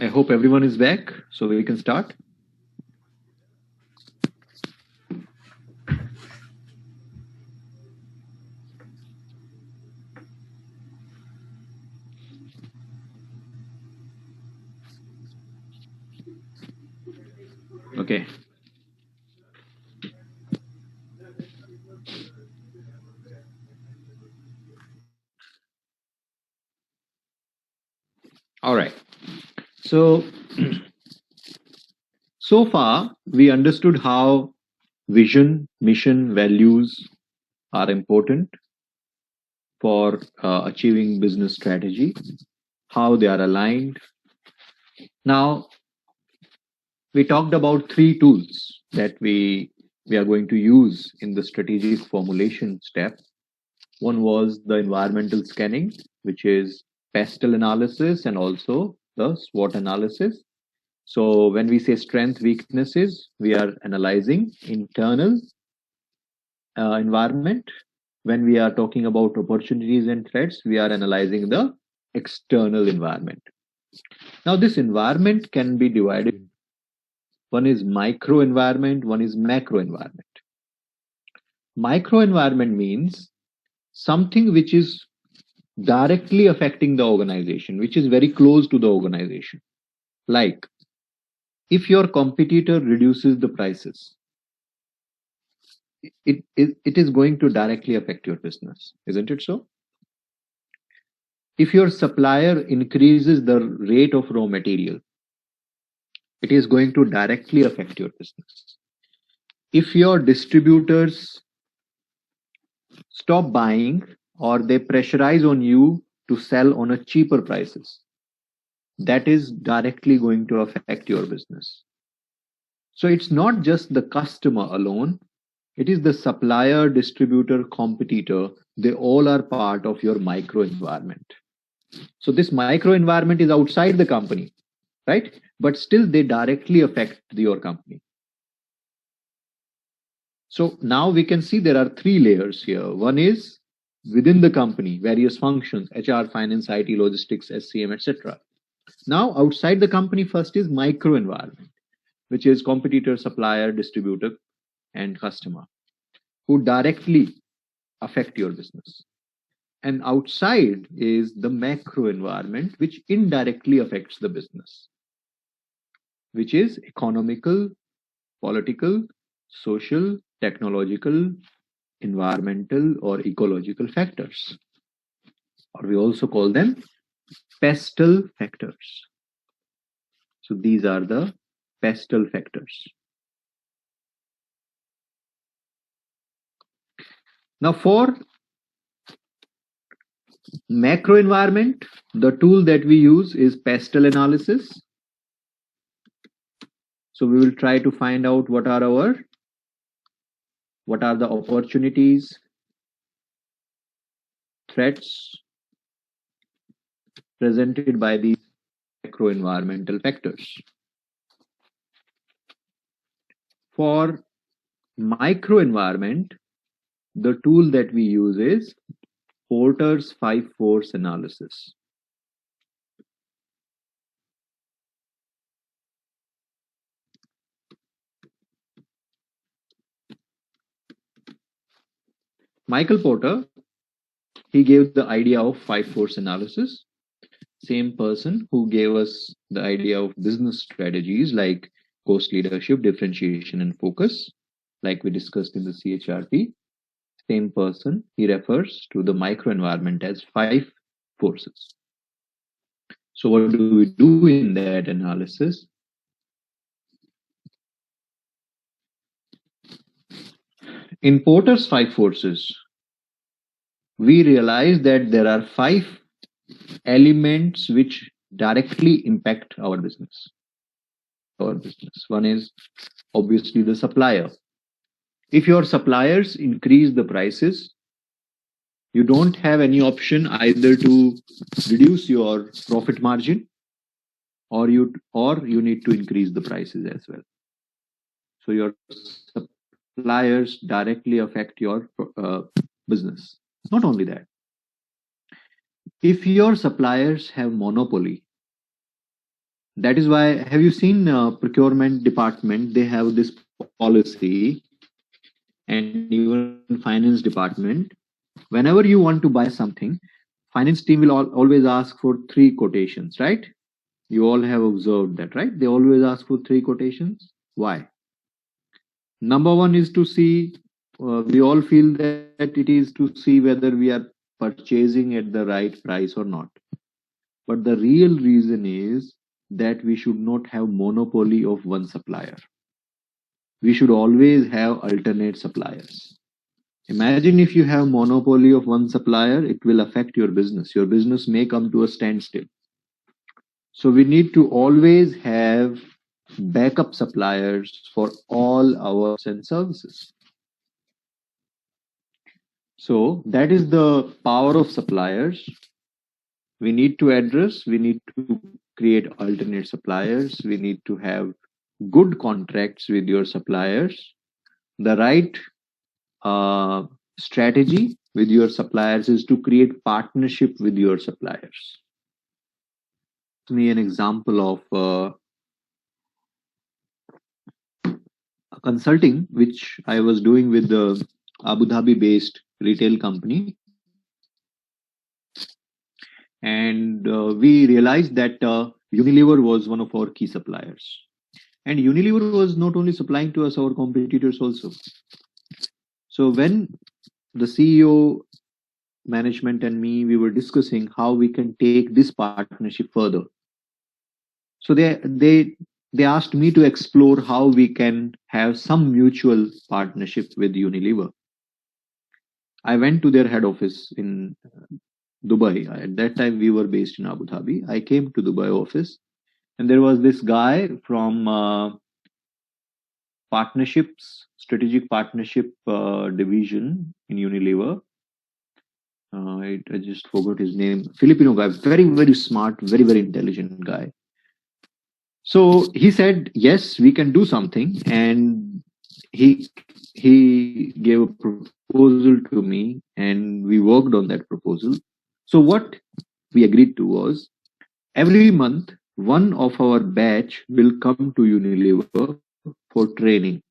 I hope everyone is back, so we can start. Okay. All right. So, so far we understood how vision, mission, values are important for achieving business strategy, how they are aligned. Now, we talked about three tools that we are going to use in the strategic formulation step. One was the environmental scanning, which is pestle analysis and also the SWOT analysis. So when we say strength weaknesses, we are analyzing internal environment. When we are talking about opportunities and threats, we are analyzing the external environment. Now this environment can be divided. One is micro environment, one is macro environment. Micro environment means something which is directly affecting the organization, which is very close to the organization. Like if your competitor reduces the prices, it is going to directly affect your business, isn't it so? If your supplier increases the rate of raw material, it is going to directly affect your business. If your distributors stop buying or they pressurize on you to sell on a cheaper prices, that is directly going to affect your business. So it's not just the customer alone, it is the supplier, distributor, competitor, they all are part of your micro environment. So this micro environment is outside the company, right? But still they directly affect your company. So now we can see there are three layers here. One is within the company, various functions, HR, finance, IT, logistics, SCM, etc. Now outside the company, first is micro environment, which is competitor, supplier, distributor, and customer, who directly affect your business. And outside is the macro environment, which indirectly affects the business, which is economical, political, social, technological, environmental, or ecological factors. Or we also call them pestle factors. So these are the pestle factors. Now for macro environment, the tool that we use is pestle analysis. So we will try to find out what are the opportunities, threats presented by these macro environmental factors. For micro environment, the tool that we use is Porter's 5 force analysis. Michael Porter, he gave the idea of 5 force analysis. Same person who gave us the idea of business strategies like cost leadership, differentiation, and focus, like we discussed in the CHRP. Same person, he refers to the microenvironment as 5 forces. So what do we do in that analysis? In Porter's 5 forces, we realize that there are 5 elements which directly impact our business. One is obviously the supplier. If your suppliers increase the prices, you don't have any option either to reduce your profit margin or you need to increase the prices as well. So your suppliers directly affect your business. Not only that, if your suppliers have monopoly, That is why, have you seen procurement department? They have this policy, and even finance department. Whenever you want to buy something, finance team will always ask for three quotations, right? You all have observed that, right? They always ask for three quotations. Why? Number one is to see, we all feel that it is to see whether we are purchasing at the right price or not. But the real reason is that we should not have monopoly of one supplier. We should always have alternate suppliers. Imagine if you have monopoly of one supplier, it will affect your business. Your business may come to a standstill. So we need to always have backup suppliers for all our and services. So that is the power of suppliers. We need to address, we need to create alternate suppliers. We need to have good contracts with your suppliers. The right uh, strategy with your suppliers is to create partnership with your suppliers. Give me an example of a consulting which I was doing with the Abu Dhabi based retail company. And we realized that Unilever was one of our key suppliers. And Unilever was not only supplying to us, our competitors also. So when the CEO, management, and me, we were discussing how we can take this partnership further. So they asked me to explore how we can have some mutual partnership with Unilever. I went to their head office in Dubai. At that time, we were based in Abu Dhabi. I came to Dubai office, and there was this guy from partnerships, strategic partnership division in Unilever. I just forgot his name. Filipino guy, very very smart, very very intelligent guy. So he said, yes, we can do something, and he gave a proposal to me, and we worked on that proposal. So what we agreed to was, every month one of our batch will come to Unilever for training,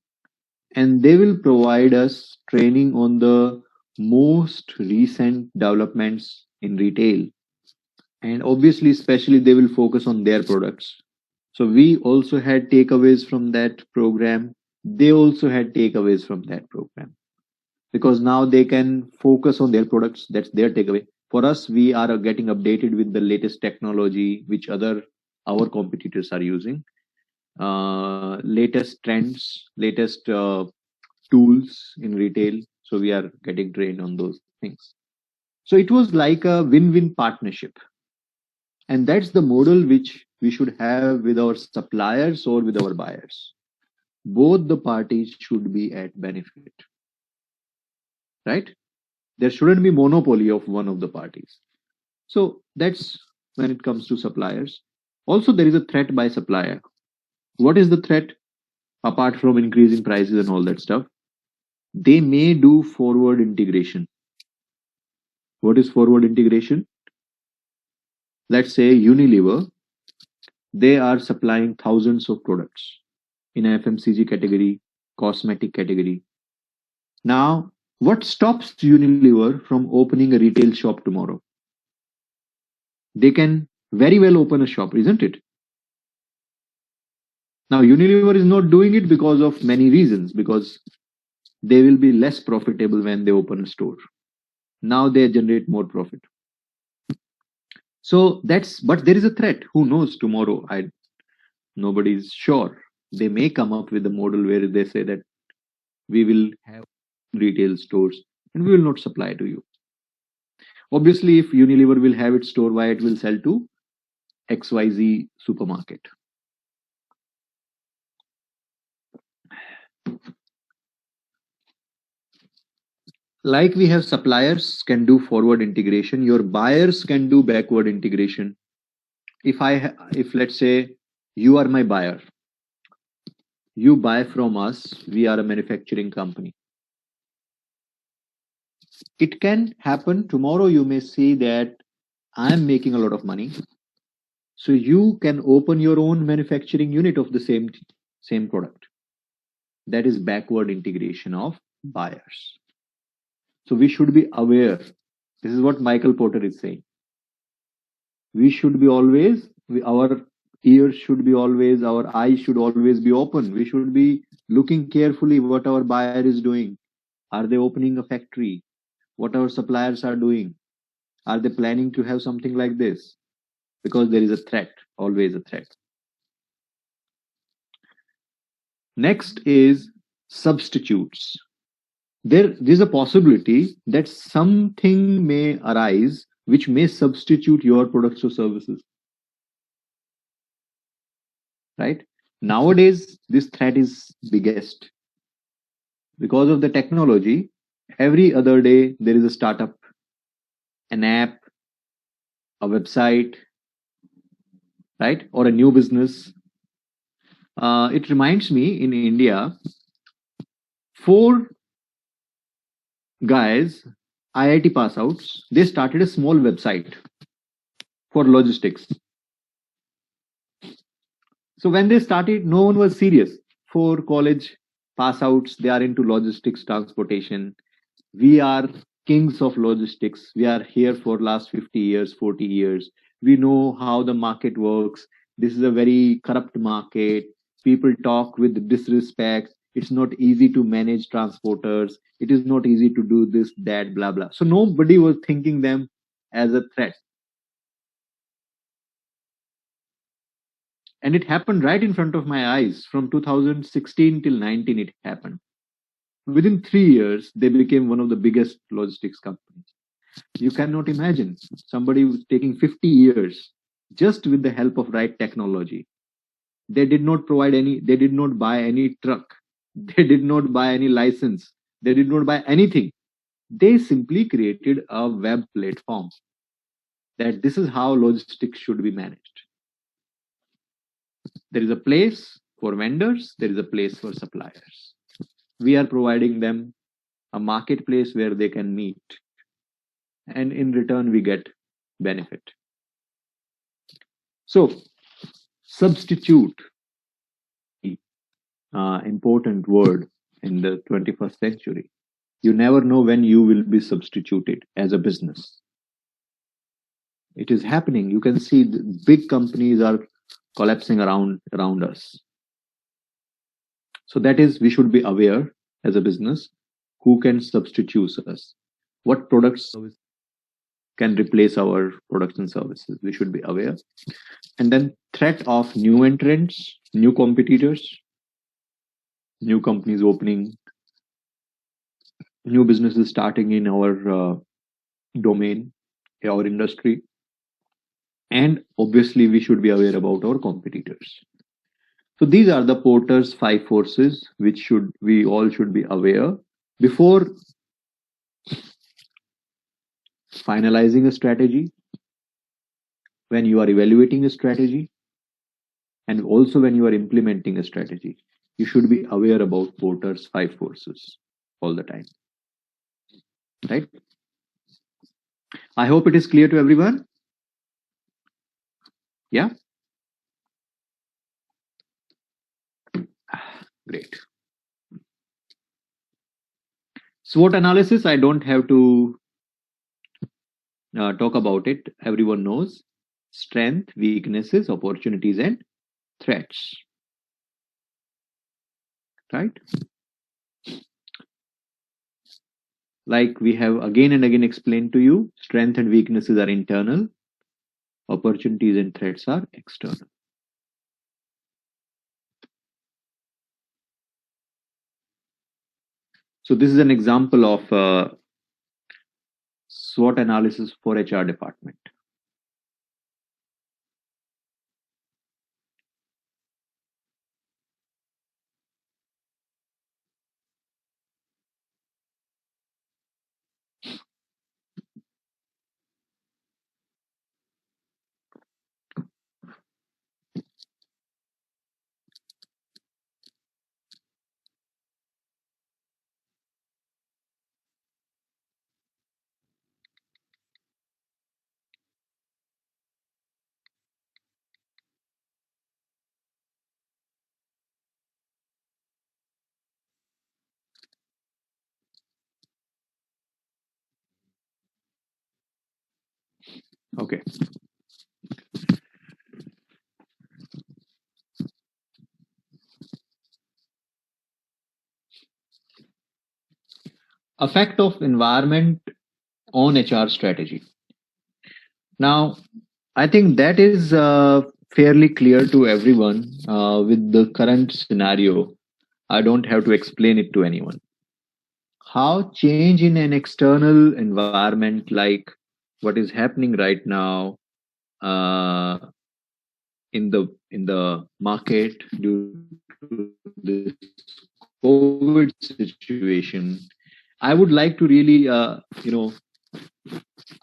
and they will provide us training on the most recent developments in retail, and obviously especially they will focus on their products. So we also had takeaways from that program. They also had takeaways from that program, because now they can focus on their products. That's their takeaway. For us, we are getting updated with the latest technology which other our competitors are using, latest trends, latest tools in retail. So we are getting trained on those things. So it was like a win-win partnership. And that's the model which we should have with our suppliers or with our buyers. Both the parties should be at benefit, right? There shouldn't be monopoly of one of the parties. So that's when it comes to suppliers. Also, there is a threat by supplier. What is the threat? Apart from increasing prices and all that stuff, they may do forward integration. What is forward integration? Let's say Unilever, they are supplying thousands of products in FMCG category, cosmetic category. Now, what stops Unilever from opening a retail shop tomorrow? They can very well open a shop, isn't it? Now, Unilever is not doing it because of many reasons, because they will be less profitable when they open a store. Now they generate more profit. So that's, but there is a threat. Who knows tomorrow? Nobody's sure. They may come up with a model where they say that we will have retail stores and we will not supply to you. Obviously, if Unilever will have its store, why it will sell to XYZ supermarket? Like we have suppliers can do forward integration, your buyers can do backward integration. If let's say you are my buyer, you buy from us, we are a manufacturing company. It can happen tomorrow, you may see that I am making a lot of money, So you can open your own manufacturing unit of the same product. That is backward integration of buyers. So we should be aware. This is what Michael Porter is saying. We should be always, our ears should be always, our eyes should always be open. We should be looking carefully what our buyer is doing. Are they opening a factory? What our suppliers are doing? Are they planning to have something like this? Because there is a threat, always a threat. Next is substitutes. There's a possibility that something may arise which may substitute your products or services. Right? Nowadays, this threat is biggest. Because of the technology, every other day there is a startup, an app, a website, right? Or a new business. It reminds me in India, 4 guys, IIT pass outs, they started a small website for logistics. So when they started, no one was serious. 4 college pass outs, they are into logistics, transportation. We are kings of logistics. We are here for last 50 years, 40 years. We know how the market works. This is a very corrupt market. People talk with disrespect. It's not easy to manage transporters. It is not easy to do this, that, blah, blah. So nobody was thinking them as a threat. And it happened right in front of my eyes. From 2016 till 19, it happened. Within 3 years, they became one of the biggest logistics companies. You cannot imagine somebody who's taking 50 years just with the help of right technology. They did not provide any, they did not buy any truck. They did not buy any license. They did not buy anything. They simply created a web platform that this is how logistics should be managed. There is a place for vendors, there is a place for suppliers. We are providing them a marketplace where they can meet, and in return, we get benefit. So, substitute, important word in the 21st century. You never know when you will be substituted as a business. It is happening. You can see the big companies are collapsing around us. So that is, we should be aware as a business who can substitute us, what products can replace our products and services. We should be aware. And then threat of new entrants, new competitors, new companies opening, new businesses starting in our domain, our industry. And obviously, we should be aware about our competitors. So these are the Porter's 5 forces, which we all should be aware before finalizing a strategy, when you are evaluating a strategy, and also when you are implementing a strategy. You should be aware about Porter's 5 forces all the time. Right? I hope it is clear to everyone. Yeah? Great. SWOT analysis, I don't have to talk about it. Everyone knows strength, weaknesses, opportunities, and threats. Right? Like we have again and again explained to you, strength and weaknesses are internal, opportunities and threats are external. So this is an example of SWOT analysis for HR department. Okay. Effect of environment on HR strategy. Now, I think that is fairly clear to everyone with the current scenario. I don't have to explain it to anyone. How change in an external environment like what is happening right now uh, in the market due to this COVID situation, I would like to really I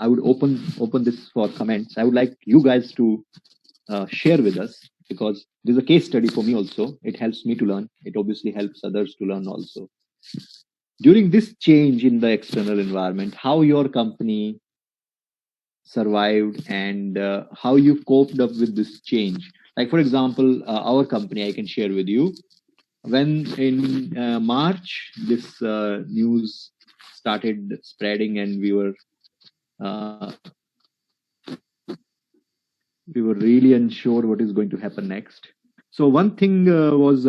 would open this for comments. I would like you guys to share with us because this is a case study for me also. It helps me to learn. It obviously helps others to learn also. During this change in the external environment, how your company survived and how you coped up with this change. Like, for example, our company, I can share with you. When in March, this news started spreading and uh, we were really unsure what is going to happen next. So one thing was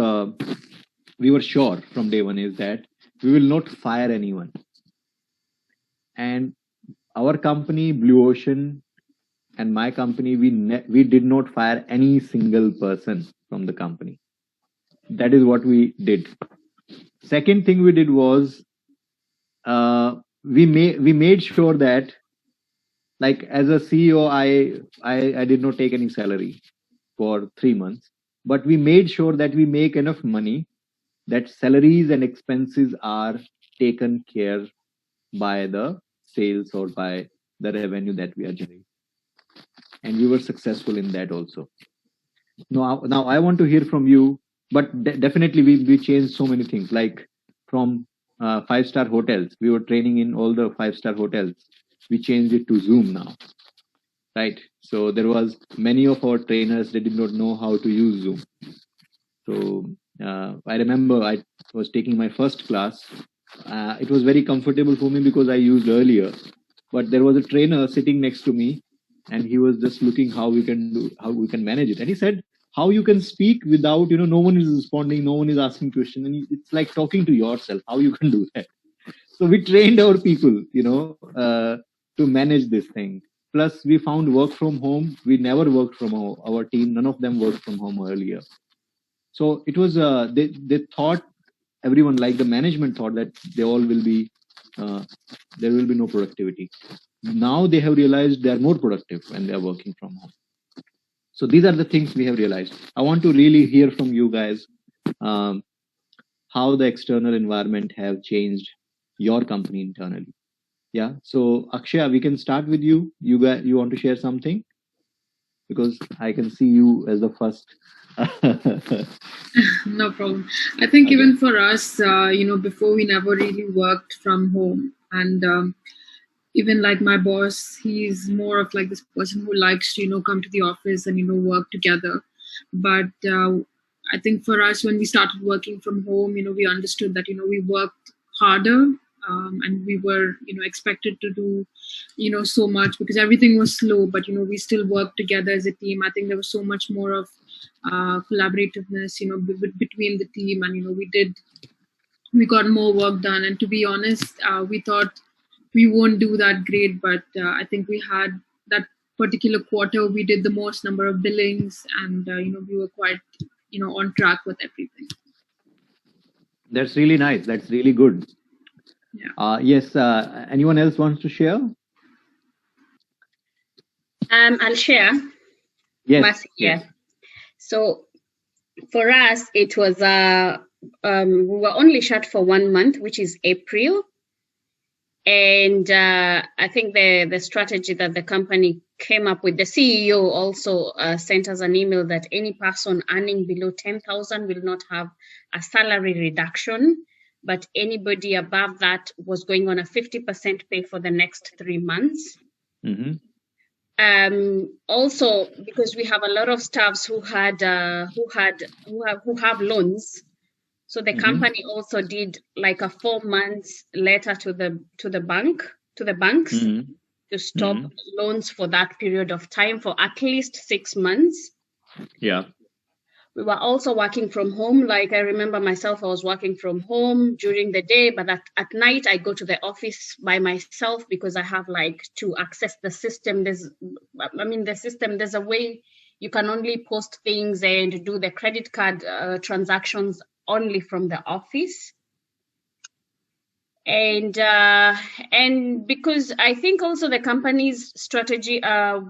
we were sure from day one is that we will not fire anyone. And our company, Blue Ocean, and my company, we did not fire any single person from the company. That is what we did. Second thing we did was we made sure that, like, as a CEO, I did not take any salary for 3 months, but we made sure that we make enough money that salaries and expenses are taken care by the sales or by the revenue that we are generating, and we were successful in that also. Now I want to hear from you, but definitely we changed so many things, like from five-star hotels. We were training in all the five-star hotels. We changed it to Zoom now, right? So there was many of our trainers that did not know how to use Zoom. So I remember I was taking my first class. It was very comfortable for me because I used earlier, but there was a trainer sitting next to me, and he was just looking how we can manage it. And he said, "How you can speak without no one is responding, no one is asking question, and it's like talking to yourself. How you can do that?" So we trained our people, to manage this thing. Plus, we found work from home. We never worked from our team. None of them worked from home earlier. So it was they thought, everyone, like the management thought, that they all will be there will be no productivity. Now they have realized they are more productive when they are working from home. So these are the things we have realized. I want to really hear from you guys, um, how the external environment have changed your company internally. Yeah. So Akshaya, we can start with you. You want to share something, because I can see you as the first. No problem. I think even for us, before we never really worked from home, and even like my boss, he's more of like this person who likes to come to the office and work together. But I think for us, when we started working from home, we understood that we worked harder. And we were expected to do so much because everything was slow, but we still worked together as a team. I think there was so much more of collaborativeness between the team, and we got more work done. And to be honest, we thought we won't do that great, but I think we had that particular quarter we did the most number of billings, and we were quite on track with everything. That's really nice. That's really good. Yeah. Yes. Anyone else wants to share? I'll share. Yes. Yeah. So for us, it was we were only shut for 1 month, which is April. And I think the strategy that the company came up with, the CEO also sent us an email that any person earning below 10,000 will not have a salary reduction, but anybody above that was going on a 50% pay for the next 3 months. Mm-hmm. Also, because we have a lot of staffs who have loans, so the company also did like a 4 months letter to the banks. to stop loans for that period of time for at least 6 months. Yeah. We were also working from home. Like I remember myself, I was working from home during the day, but at night I go to the office by myself because I have like to access the system. The system, there's a way you can only post things and do the credit card transactions only from the office. And because I think also the company's strategy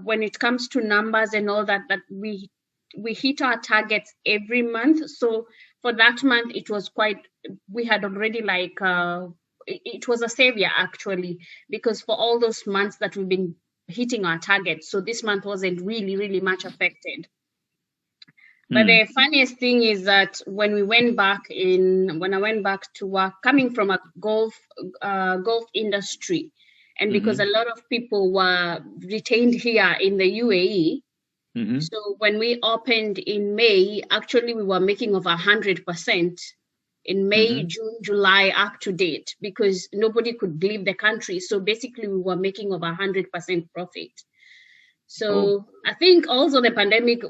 when it comes to numbers and all that we hit our targets every month. So for that month it was we had already like it was a savior actually, because for all those months that we've been hitting our targets, so this month wasn't really much affected. But the funniest thing is that when I went back to work, coming from a golf industry, and because a lot of people were retained here in the UAE, so when we opened in May, actually we were making over 100% in May, June, July, up to date, because nobody could leave the country. So basically we were making over 100% profit. So I think also the pandemic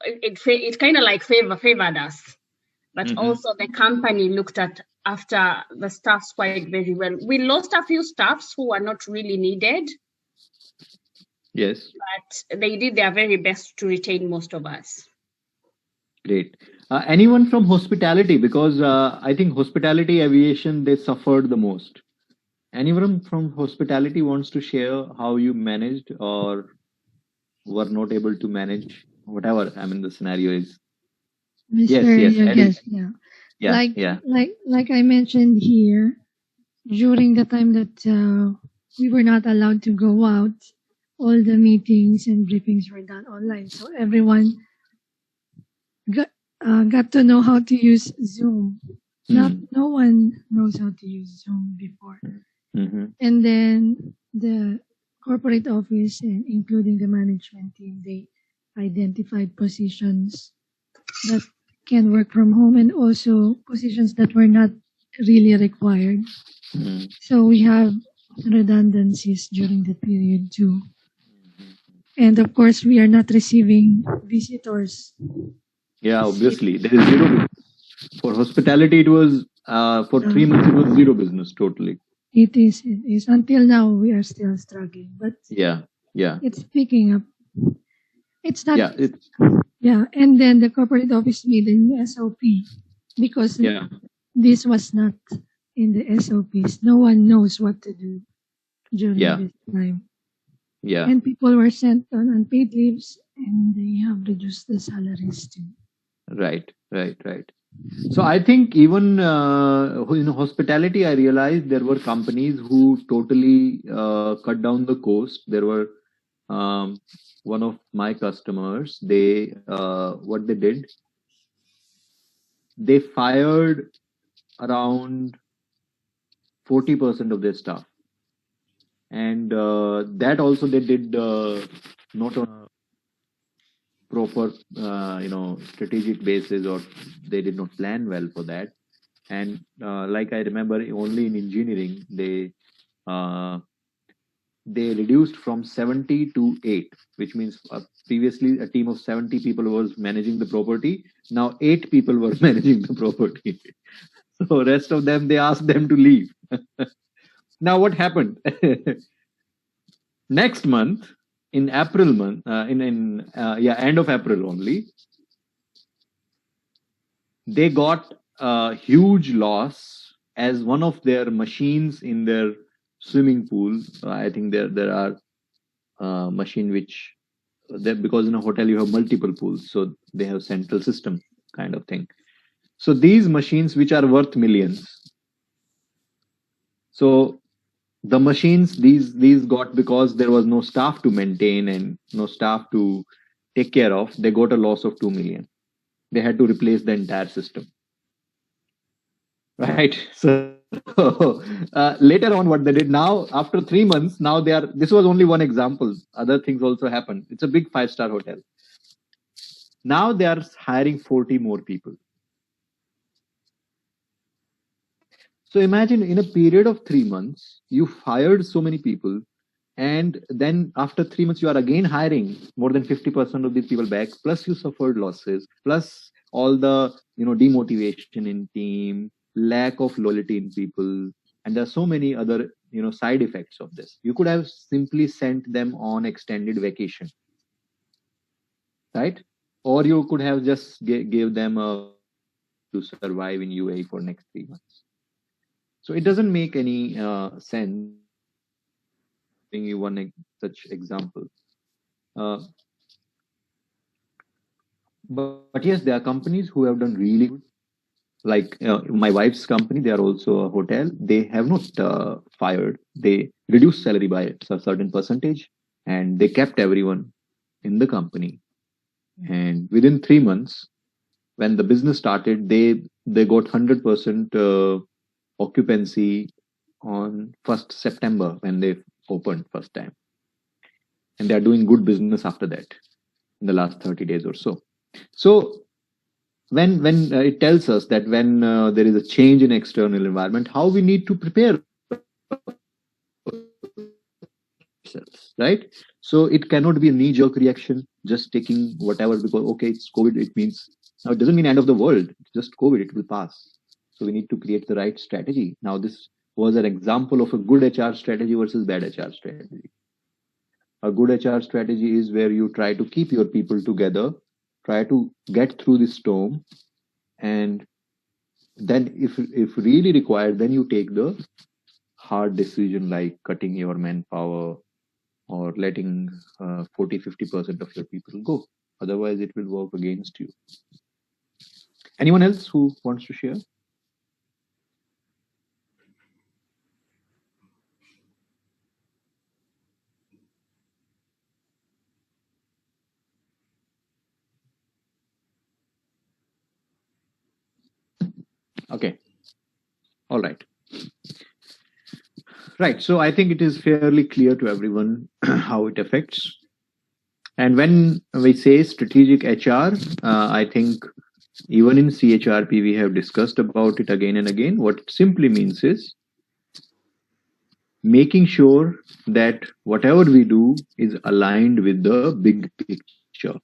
it kind of like favored us, but also the company looked after the staffs quite very well. We lost a few staffs who were not really needed. Yes. But they did their very best to retain most of us. Great. Anyone from hospitality? Because I think hospitality aviation, they suffered the most. Anyone from hospitality wants to share how you managed or were not able to manage, whatever the scenario is? Mr. Yogesh, like I mentioned here, during the time that we were not allowed to go out, all the meetings and briefings were done online. So everyone got to know how to use Zoom. No one knows how to use Zoom before. And then the corporate office, and including the management team, they identified positions that can work from home and also positions that were not really required. So we have redundancies during the period too. And of course, we are not receiving visitors. Yeah, obviously. There is zero business. For hospitality, it was, for 3 months, it was zero business totally. It is. Until now, we are still struggling. But yeah, it's picking up. It's not. Yeah, and then the corporate office made a new SOP because this was not in the SOPs. No one knows what to do during this time. Yeah. And people were sent on unpaid leaves, and they have reduced the salaries too. Right. So I think even in hospitality, I realized there were companies who totally cut down the cost. There were one of my customers. They what they did, they fired around 40% of their staff, and that also they did not on a proper strategic basis, or they did not plan well for that. And like I remember, only in engineering they reduced from 70 to 8, which means previously a team of 70 people was managing the property. Now 8 people were managing the property. So rest of them, they asked them to leave. Now what happened? Next month, in April month, end of April only, they got a huge loss as one of their machines in their swimming pool. I think there are machine which because in a hotel you have multiple pools, so they have central system kind of thing. So these machines which are worth millions. So the machines these got, because there was no staff to maintain and no staff to take care of, they got a loss of 2 million. They had to replace the entire system. Right. So later on, what they did now, after 3 months, now this was only one example. Other things also happened. It's a big 5-star hotel. Now they are hiring 40 more people. So imagine in a period of 3 months, you fired so many people, And then after 3 months, you are again hiring more than 50% of these people back, plus you suffered losses, plus all the demotivation in team, lack of loyalty in people, and there are so many other side effects of this. You could have simply sent them on extended vacation, right? Or you could have just gave them a to survive in UAE for next 3 months. So it doesn't make any sense. Giving you one such example. Uh, but yes, there are companies who have done really good. Like my wife's company, they are also a hotel. They have not fired. They reduced salary by a certain percentage, and they kept everyone in the company. And within 3 months, when the business started, they got 100% occupancy on 1st September when they opened first time, and they are doing good business after that in the last 30 days or so. So when it tells us that when there is a change in external environment, how we need to prepare ourselves, right? So it cannot be a knee-jerk reaction, just taking whatever because okay, it's COVID. It means now it doesn't mean end of the world. It's just COVID. It will pass. So we need to create the right strategy. Now this was an example of a good HR strategy versus bad HR strategy. A good HR strategy is where you try to keep your people together, try to get through the storm, and then if really required, then you take the hard decision like cutting your manpower or letting 40-50% of your people go. Otherwise it will work against you. Anyone else who wants to share? Okay, all right. Right, so I think it is fairly clear to everyone how it affects. And when we say strategic HR, I think even in CHRP, we have discussed about it again and again. What it simply means is making sure that whatever we do is aligned with the big picture.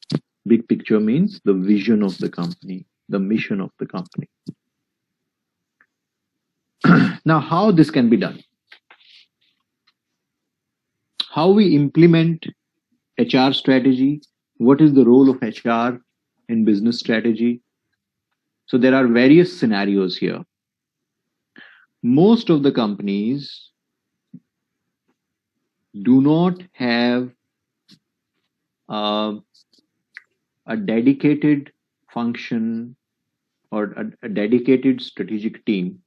Big picture means the vision of the company, the mission of the company. Now, how this can be done? How we implement HR strategy? What is the role of HR in business strategy? So there are various scenarios here. Most of the companies do not have a dedicated function or a dedicated strategic team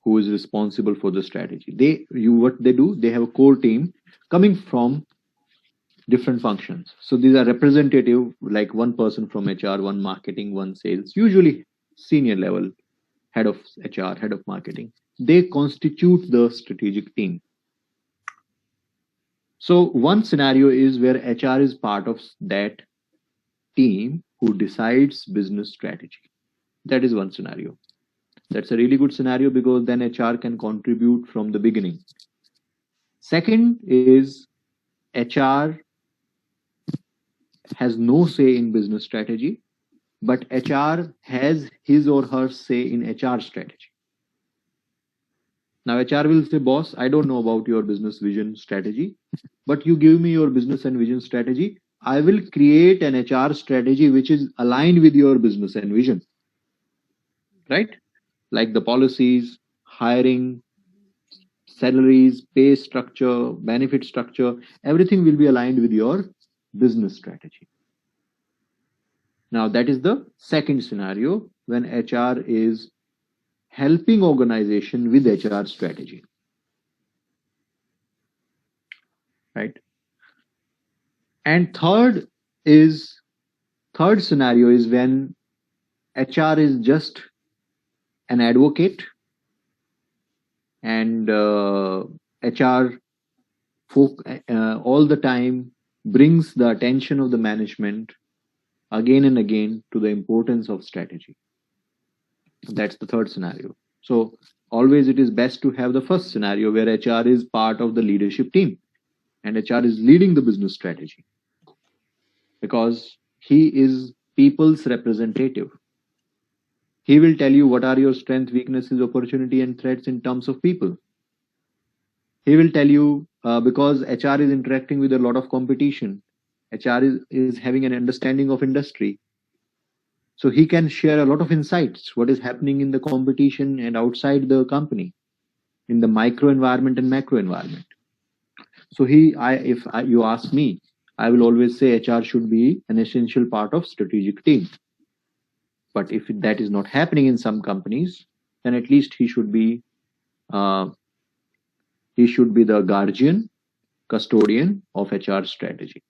who is responsible for the strategy. What they do, they have a core team coming from different functions. So these are representative, like one person from HR, one marketing, one sales, usually senior level, head of HR, head of marketing. They constitute the strategic team. So one scenario is where HR is part of that team who decides business strategy. That is one scenario. That's a really good scenario because then HR can contribute from the beginning. Second is HR has no say in business strategy, but HR has his or her say in HR strategy. Now HR will say, boss, I don't know about your business vision strategy, but you give me your business and vision strategy. I will create an HR strategy which is aligned with your business and vision, right? Like the policies, hiring, salaries, pay structure, benefit structure, everything will be aligned with your business strategy. Now that is the second scenario when HR is helping organization with HR strategy, right? And third scenario is when HR is just an advocate and HR all the time brings the attention of the management again and again to the importance of strategy. That's the third scenario. So always it is best to have the first scenario where HR is part of the leadership team and HR is leading the business strategy because he is people's representative. He will tell you what are your strengths, weaknesses, opportunity, and threats in terms of people. He will tell you because HR is interacting with a lot of competition. HR is having an understanding of industry. So he can share a lot of insights, what is happening in the competition and outside the company, in the micro environment and macro environment. So if you ask me, I will always say HR should be an essential part of strategic team. But if that is not happening in some companies, then at least he should be the guardian, custodian of HR strategy.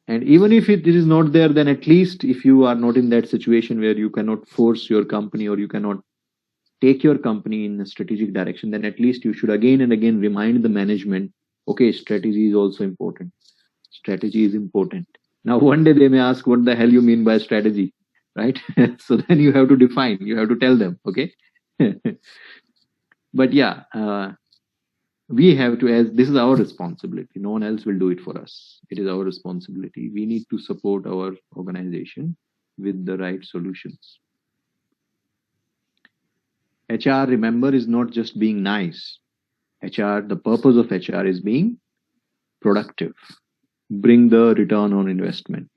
And even if it is not there, then at least if you are not in that situation where you cannot force your company or you cannot take your company in a strategic direction, then at least you should again and again remind the management, okay, strategy is also important. Strategy is important. Now, one day they may ask, what the hell you mean by strategy, right? So then you have to define, you have to tell them, okay? But yeah, we have to, as this is our responsibility. No one else will do it for us. It is our responsibility. We need to support our organization with the right solutions. HR, remember, is not just being nice. HR, the purpose of HR is being productive. Bring the return on investment.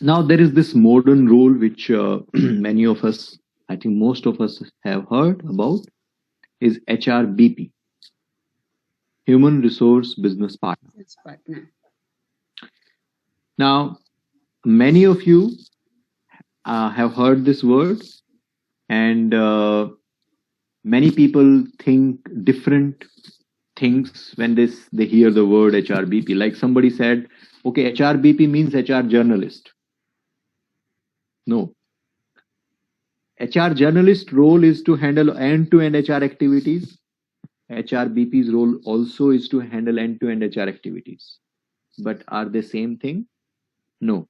Now, there is this modern role which many of us, I think most of us have heard about, is HRBP, Human Resource Business Partner. Now, many of you have heard this word, and many people think different things when they hear the word HRBP. Like somebody said, okay, HRBP means HR journalist. No. HR journalist role is to handle end-to-end HR activities. HRBP's role also is to handle end-to-end HR activities. But are they same thing? No.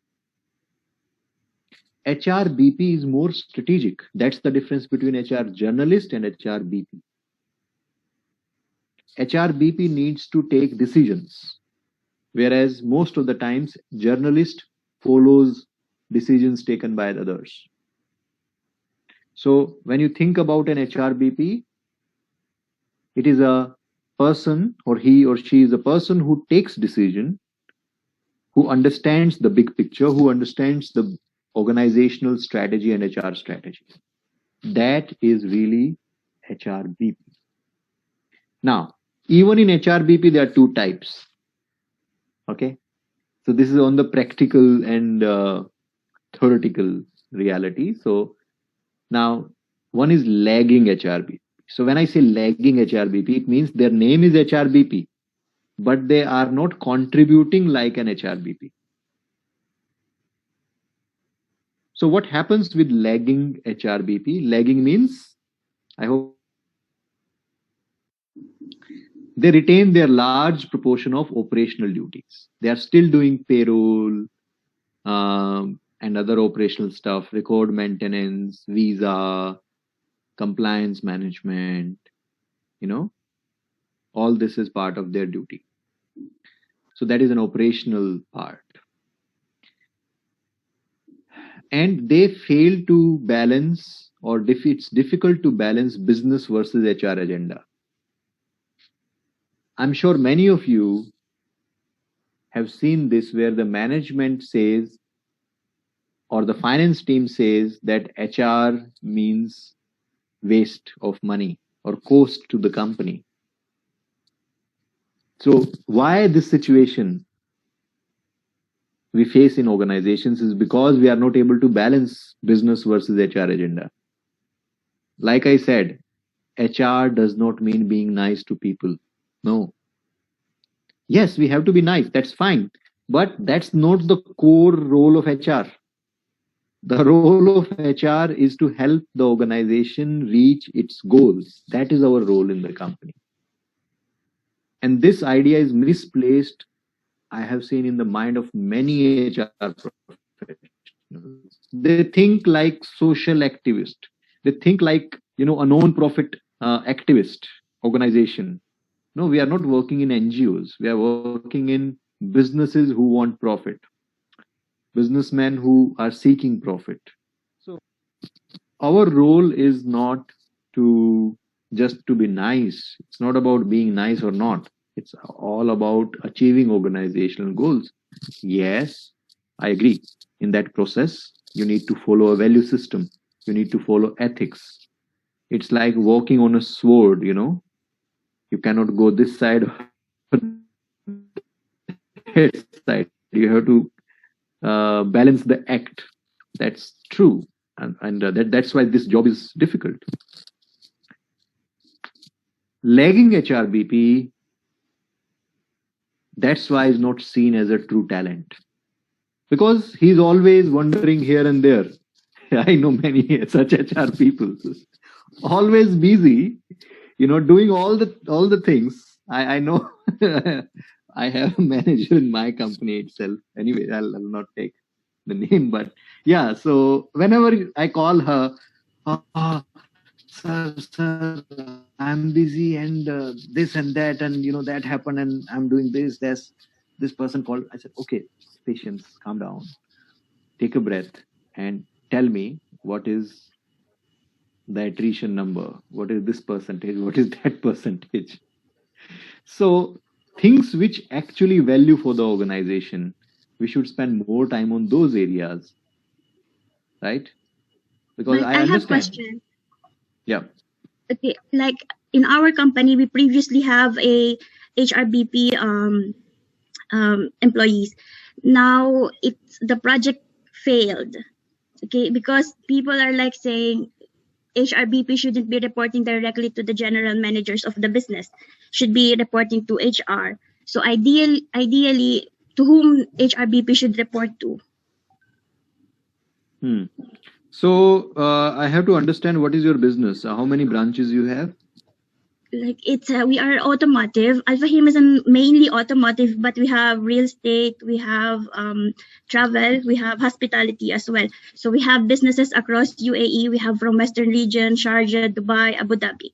HRBP is more strategic. That's the difference between HR journalist and HRBP. HRBP needs to take decisions, whereas most of the times journalist follows decisions taken by others. So when you think about an HRBP, it is a person, or he or she is a person who takes decision, who understands the big picture, who understands the organizational strategy and HR strategy. That is really HRBP. Now, even in HRBP, there are two types. Okay. So this is on the practical and theoretical reality. So now one is lagging HRBP. So when I say lagging HRBP, it means their name is HRBP, but they are not contributing like an HRBP. So what happens with lagging HRBP? Lagging means, I hope, they retain their large proportion of operational duties. They are still doing payroll and other operational stuff, record maintenance, visa, compliance management, all this is part of their duty. So that is an operational part. And they fail to balance, or it's difficult to balance business versus HR agenda. I'm sure many of you have seen this where the management says, or the finance team says, that HR means waste of money or cost to the company. So why this situation we face in organizations is because we are not able to balance business versus HR agenda. Like I said, HR does not mean being nice to people. No. Yes, we have to be nice. That's fine. But that's not the core role of HR. The role of HR is to help the organization reach its goals. That is our role in the company. And this idea is misplaced, I have seen, in the mind of many HR professionals. They think like social activists. They think like, a non-profit activist organization. No, we are not working in NGOs. We are working in businesses who want profit, businessmen who are seeking profit. So our role is not to just to be nice. It's not about being nice or not. It's all about achieving organizational goals. Yes, I agree. In that process, you need to follow a value system. You need to follow ethics. It's like walking on a sword, you know. You cannot go this side or that side. You have to balance the act. That's true. And that's why this job is difficult. Lagging HRBP, that's why is not seen as a true talent. Because he's always wandering here and there. I know many such HR people. Always busy, you know, doing all the things. I know I have a manager in my company itself. Anyway, I'll not take the name, but yeah. So whenever I call her, oh, sir, I'm busy and this and that, and you know that happened, and I'm doing this. There's this person called. I said, okay, patience, calm down, take a breath, and tell me what is the attrition number, what is this percentage, what is that percentage. So things which actually value for the organization, we should spend more time on those areas, right? Because But I I have understand. question. Yeah. Okay, like in our company, we previously have a HRBP employees. Now it's the project failed. Okay, because people are like saying HRBP shouldn't be reporting directly to the general managers of the business, should be reporting to HR. So ideally, to whom HRBP should report to? So I have to understand what is your business. How many branches you have? Like it's we are automotive. Alpha Him is mainly automotive, but we have real estate, we have travel, we have hospitality as well. So we have businesses across UAE. We have from Western region, Sharjah, Dubai, Abu Dhabi.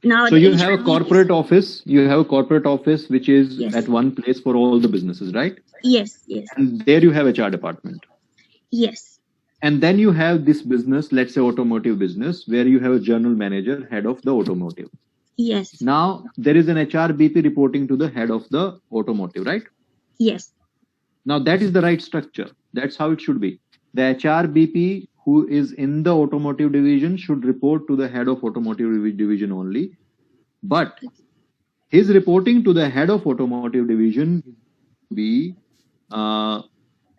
Now so you have a corporate office. You have a corporate office which is yes. at one place for all the businesses, right? Yes, yes. And there you have HR department. Yes. And then you have this business, let's say automotive business, where you have a general manager, head of the automotive. Yes. Now there is an HRBP reporting to the head of the automotive, right? Yes. Now that is the right structure. That's how it should be. The HRBP who is in the automotive division should report to the head of automotive division only. But his reporting to the head of automotive division be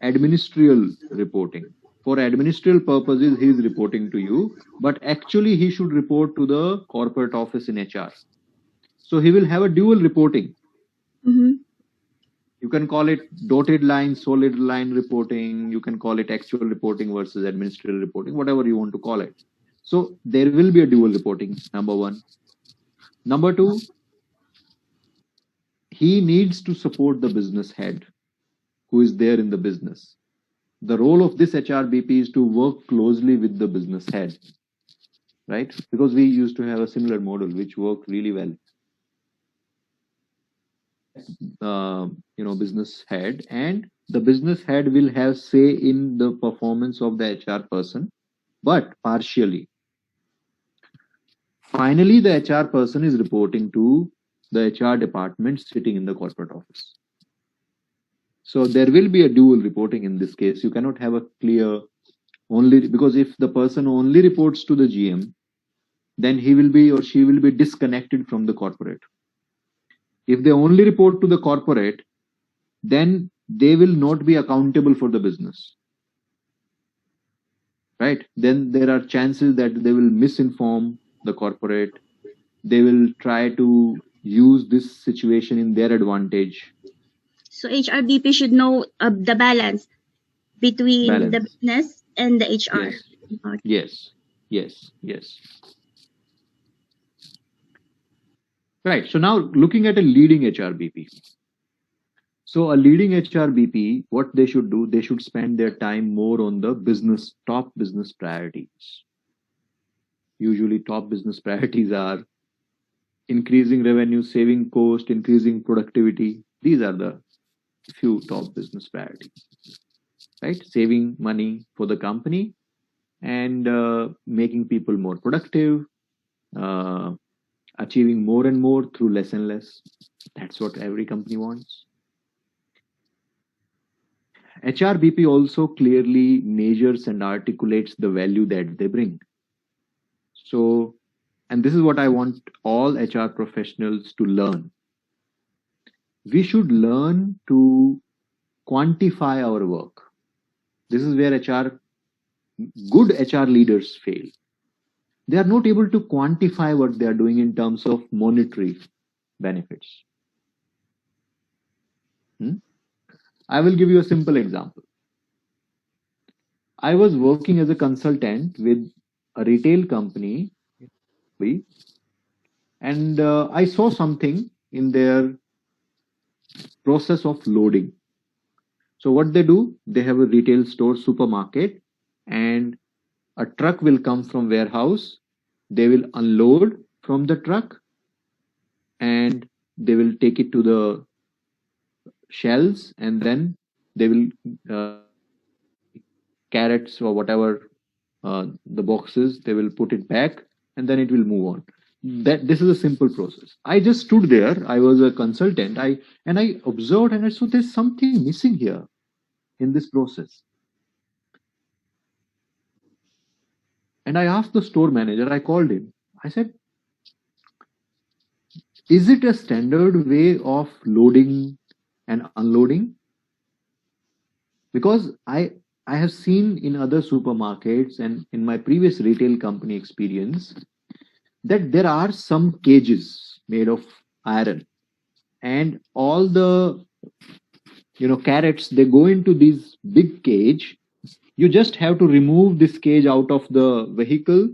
administrative reporting. For administrative purposes, he is reporting to you, but actually he should report to the corporate office in HR. So he will have a dual reporting. You can call it dotted line, solid line reporting. You can call it actual reporting versus administrative reporting, whatever you want to call it. So there will be a dual reporting, number one. Number two, he needs to support the business head who is there in the business. The role of this HRBP is to work closely with the business head, right? Because we used to have a similar model which worked really well. Business head, and the business head will have say in the performance of the HR person, but partially. Finally, the HR person is reporting to the HR department sitting in the corporate office. So there will be a dual reporting in this case. You cannot have a clear only, because if the person only reports to the GM, then he will be or she will be disconnected from the corporate. If they only report to the corporate, then they will not be accountable for the business, right? Then there are chances that they will misinform the corporate. They will try to use this situation in their advantage. So HRBP should know the balance between the business and the HR. Yes. Yes. Right. So now looking at a leading HRBP. So a leading HRBP, what they should do, they should spend their time more on the top business priorities. usually top business priorities are increasing revenue, saving cost, increasing productivity. These are the few top business priorities, right? Saving money for the company and making people more productive, uh, achieving more and more through less and less. That's what every company wants. HRBP also clearly measures and articulates the value that they bring. So, and this is what I want all HR professionals to learn. We should learn to quantify our work. This is where good HR leaders fail. They are not able to quantify what they are doing in terms of monetary benefits. I will give you a simple example. I was working as a consultant with a retail company, and I saw something in their process of loading. So what they do, they have a retail store, supermarket, and a truck will come from warehouse. They will unload from the truck and they will take it to the shelves, and then they will carrots or whatever the boxes, they will put it back and then it will move on. This is a simple process. I just stood there. I was a consultant. I observed and I saw there's something missing here in this process. And I asked the store manager, I called him. I said, is it a standard way of loading and unloading? Because I have seen in other supermarkets and in my previous retail company experience that there are some cages made of iron, and all the carrots, they go into this big cage. You just have to remove this cage out of the vehicle,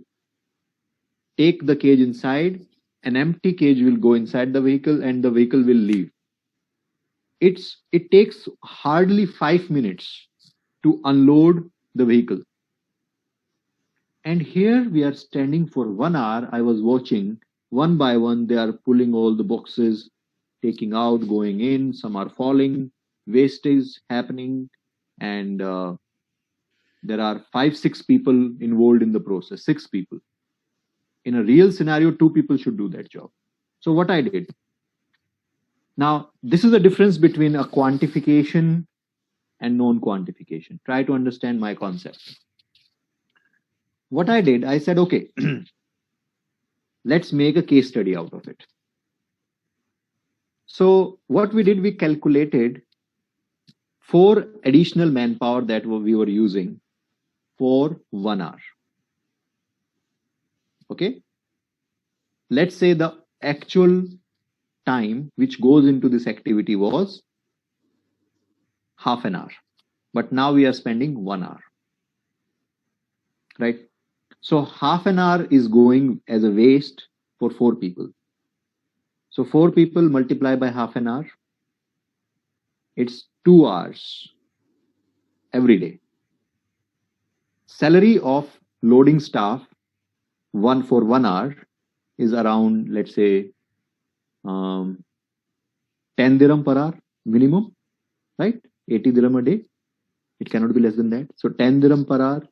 take the cage inside, an empty cage will go inside the vehicle and the vehicle will leave. It takes hardly 5 minutes to unload the vehicle. And here we are standing for 1 hour. I was watching one by one, they are pulling all the boxes, taking out, going in, some are falling, waste is happening, and there are 5-6 people involved in the process. 6 people. In a real scenario, 2 people should do that job. So what I did, now this is the difference between a quantification and non-quantification. Try to understand my concept. What I did, I said, okay, let's make a case study out of it. So what we did, we calculated 4 additional manpower that we were using for 1 hour. Okay. Let's say the actual time which goes into this activity was half an hour, but now we are spending 1 hour, right? So half an hour is going as a waste for 4 people. So 4 people multiply by half an hour. It's 2 hours every day. Salary of loading staff for 1 hour is around, let's say, 10 dirham per hour minimum, right? 80 dirham a day. It cannot be less than that. So 10 dirham per hour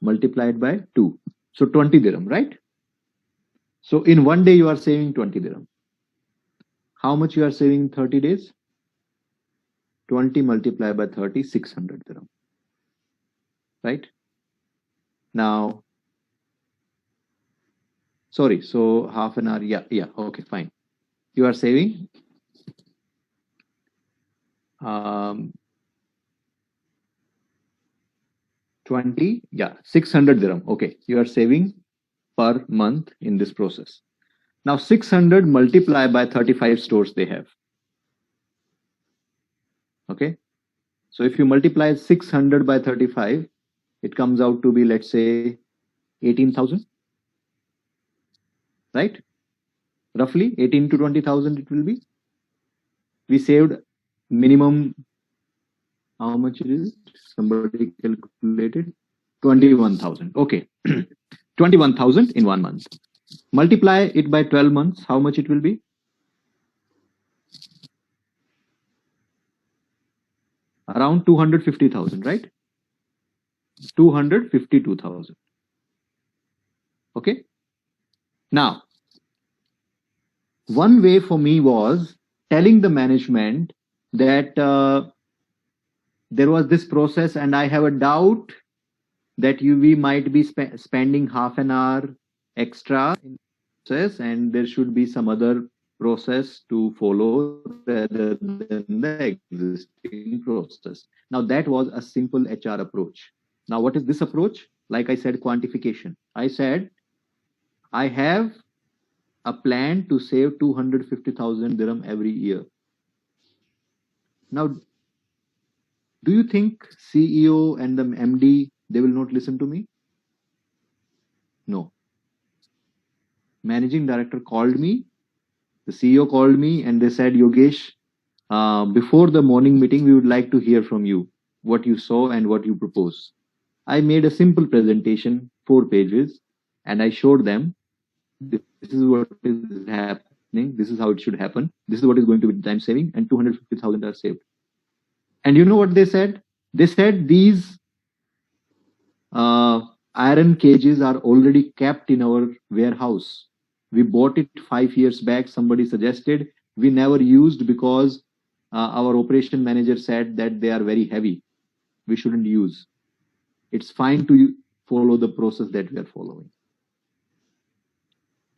multiplied by 2. So 20 dirham, right? So in 1 day you are saving 20 dirham. How much you are saving in 30 days? 20 multiplied by 30, 600 dirham. Right? Now, sorry, so half an hour, yeah, okay, fine. You are saving 600 dirham. Okay, you are saving per month in this process. Now 600 multiplied by 35 stores they have. Okay, so if you multiply 600 by 35, it comes out to be, let's say, 18,000, right? Roughly 18 to 20,000 it will be. We saved minimum, how much it is? Somebody calculated. 21,000. Okay. 21,000 in 1 month. Multiply it by 12 months. How much it will be? Around 250,000, right? 252,000. Okay. Now, one way for me was telling the management that there was this process and I have a doubt that we might be spending half an hour extra in the process, and there should be some other process to follow rather than the existing process. Now that was a simple HR approach. Now what is this approach? Like I said, quantification. I said, I have a plan to save 250,000 dirham every year. Now, do you think CEO and the MD, they will not listen to me? No. Managing director called me, the CEO called me, and they said, Yogesh, before the morning meeting, we would like to hear from you what you saw and what you propose. I made a simple presentation, 4 pages, and I showed them this is what is happening, this is how it should happen, this is what is going to be time saving, and 250,000 are saved. And you know what they said? They said these iron cages are already kept in our warehouse. We bought it 5 years back. Somebody suggested, we never used because our operation manager said that they are very heavy. We shouldn't use. It's fine to follow the process that we are following.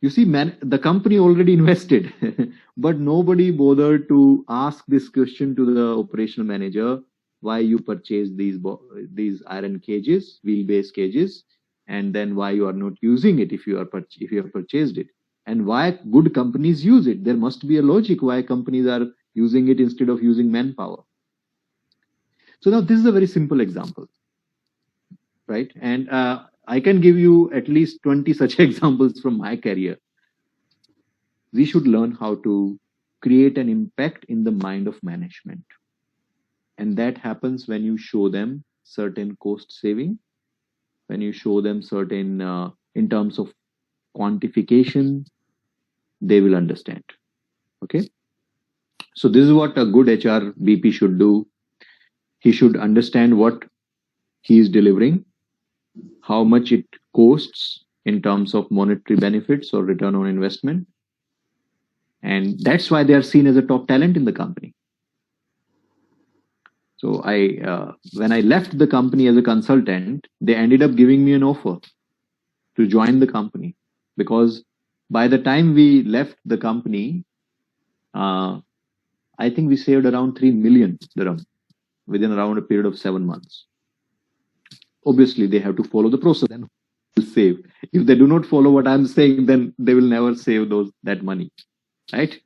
You see, the company already invested, but nobody bothered to ask this question to the operational manager, why you purchased these iron cages, wheel-based cages, and then why you are not using it if you have purchased it, and why good companies use it. There must be a logic why companies are using it instead of using manpower. So now this is a very simple example, right? And I can give you at least 20 such examples from my career. We should learn how to create an impact in the mind of management. And that happens when you show them certain cost saving, when you show them certain, in terms of quantification, they will understand. Okay. So this is what a good HR BP should do. He should understand what he is delivering, how much it costs in terms of monetary benefits or return on investment. And that's why they are seen as a top talent in the company. So when I left the company as a consultant, they ended up giving me an offer to join the company, because by the time we left the company, I think we saved around 3 million dirham within around a period of 7 months. Obviously, they have to follow the process and save. If they do not follow what I'm saying, then they will never save that money, right?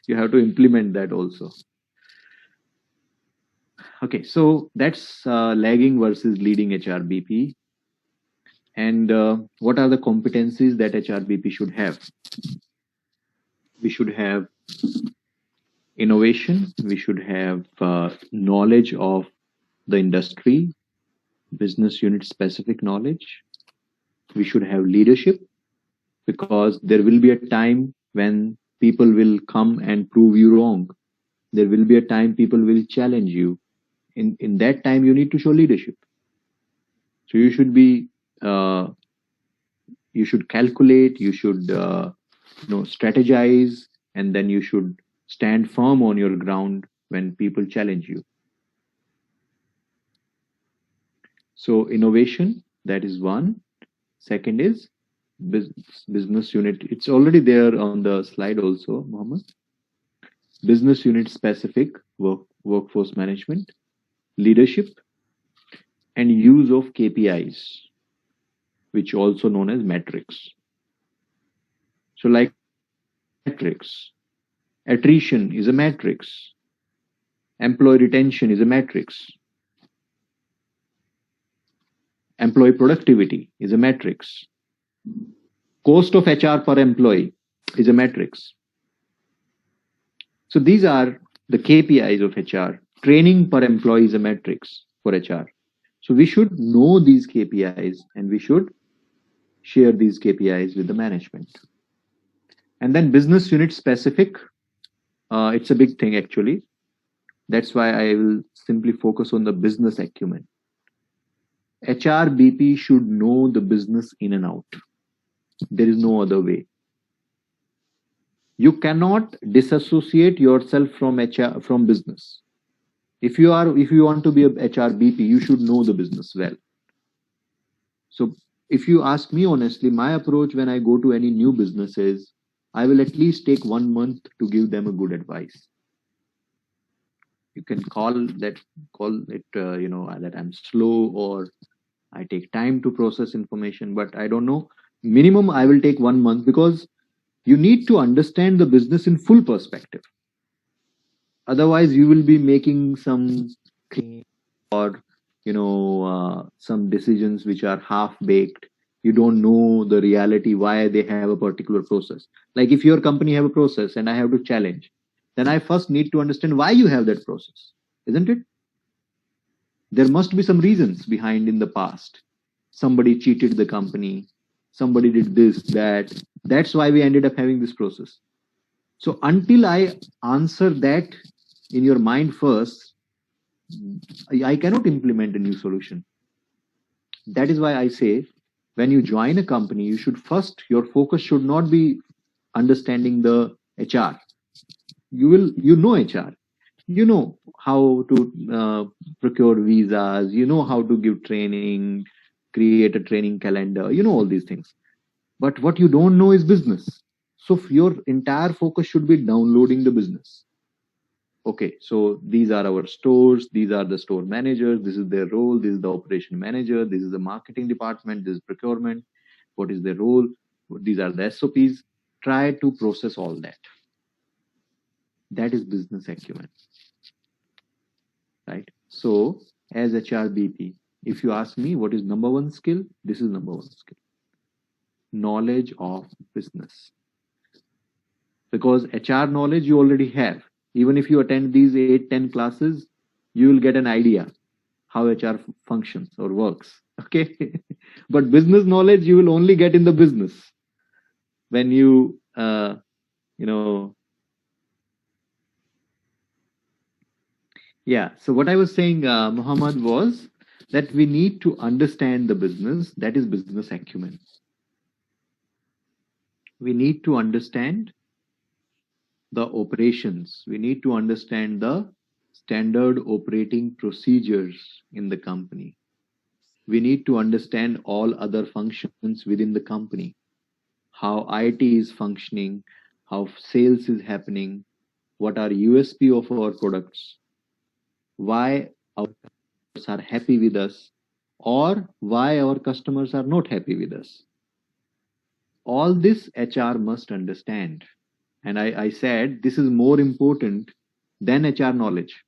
You have to implement that also. Okay, so that's lagging versus leading HRBP. And what are the competencies that HRBP should have? We should have innovation. We should have knowledge of the industry, business unit specific knowledge. We should have leadership, because there will be a time when people will come and prove you wrong. There will be a time people will challenge you. In that time, you need to show leadership. So you should be, you should calculate, you should strategize, and then you should stand firm on your ground when people challenge you. So innovation, that is one. Second is business unit. It's already there on the slide also, Mohammed. Business unit specific workforce management, leadership, and use of KPIs, which also known as metrics. So like metrics, attrition is a matrix, employee retention is a matrix, employee productivity is a matrix, cost of HR per employee is a matrix. So these are the KPIs of HR. Training per employee is a matrix for HR. So we should know these KPIs and we should share these KPIs with the management. And then business unit specific, it's a big thing actually. That's why I will simply focus on the business acumen. HRBP should know the business in and out. There is no other way. You cannot disassociate yourself from HR, from business. If you want to be a HRBP, you should know the business well. So if you ask me honestly, my approach when I go to any new business is I will at least take 1 month to give them a good advice. You can call it that I'm slow or I take time to process information, but I don't know. Minimum I will take 1 month because you need to understand the business in full perspective. Otherwise, you will be making some or some decisions which are half baked. You don't know the reality why they have a particular process. Like if your company have a process and I have to challenge, then I first need to understand why you have that process, isn't it? There must be some reasons behind in the past. Somebody cheated the company, somebody did this, that. That's why we ended up having this process. So until I answer that in your mind first, I cannot implement a new solution. That is why I say when you join a company, you should first, your focus should not be understanding the HR. You know HR. You know how to procure visas. You know how to give training, create a training calendar. You know all these things. But what you don't know is business. So your entire focus should be downloading the business. Okay, so these are our stores, these are the store managers, this is their role, this is the operation manager, this is the marketing department, this is procurement, what is their role, these are the SOPs. Try to process all that. That is business acumen, right? So as HRBP, if you ask me what is number one skill, this is number one skill. Knowledge of business. Because HR knowledge you already have. Even if you attend these 8-10 classes, you will get an idea how HR functions or works. Okay. But business knowledge you will only get in the business. When you, yeah. So what I was saying, Muhammad, was that we need to understand the business. That is business acumen. We need to understand the operations. We need to understand the standard operating procedures in the company. We need to understand all other functions within the company, how IT is functioning, how sales is happening, what are USP of our products, why our customers are happy with us, or why our customers are not happy with us. All this HR must understand. And I said this is more important than HR knowledge.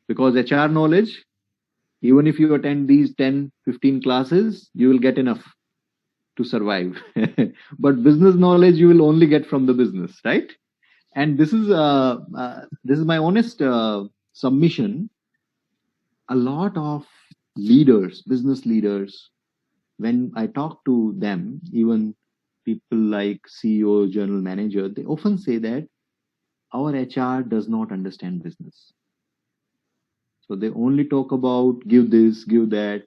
Because HR knowledge, even if you attend these 10, 15 classes, you will get enough to survive. But business knowledge you will only get from the business, right? And this is my honest submission. A lot of leaders, business leaders, when I talk to them, even people like CEO, general manager, they often say that our HR does not understand business. So they only talk about give this, give that,